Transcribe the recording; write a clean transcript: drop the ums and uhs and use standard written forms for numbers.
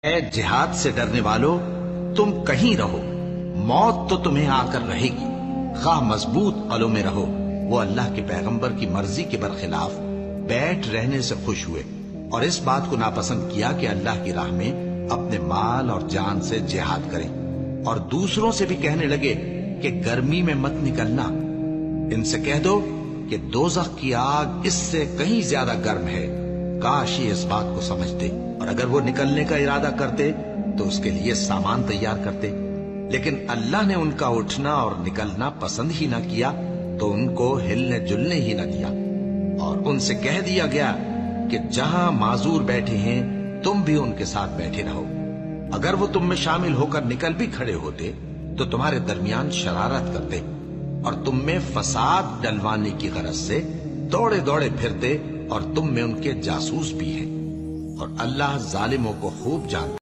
اے جہاد سے ڈرنے والو، تم کہیں رہو، موت تو تمہیں آ کر رہے گی، خواہ مضبوط قلعوں میں رہو۔ وہ اللہ کے پیغمبر کی مرضی کے برخلاف بیٹھ رہنے سے خوش ہوئے اور اس بات کو ناپسند کیا کہ اللہ کی راہ میں اپنے مال اور جان سے جہاد کریں، اور دوسروں سے بھی کہنے لگے کہ گرمی میں مت نکلنا۔ ان سے کہہ دو کہ دوزخ کی آگ اس سے کہیں زیادہ گرم ہے، کاش یہ اس بات کو سمجھتے، اور اگر وہ نکلنے کا ارادہ کرتے تو اس کے لیے سامان تیار کرتے، لیکن اللہ نے ان کا اٹھنا اور نکلنا پسند ہی نہ کیا تو ان کو ہلنے جلنے ہی نہ دیا، اور ان سے کہہ دیا گیا کہ جہاں معذور بیٹھے ہیں تم بھی ان کے ساتھ بیٹھے رہو۔ اگر وہ تم میں شامل ہو کر نکل بھی کھڑے ہوتے تو تمہارے درمیان شرارت کرتے اور تم میں فساد ڈلوانے کی غرض سے دوڑے دوڑے پھرتے، اور تم میں ان کے جاسوس بھی ہیں، اور اللہ ظالموں کو خوب جانتا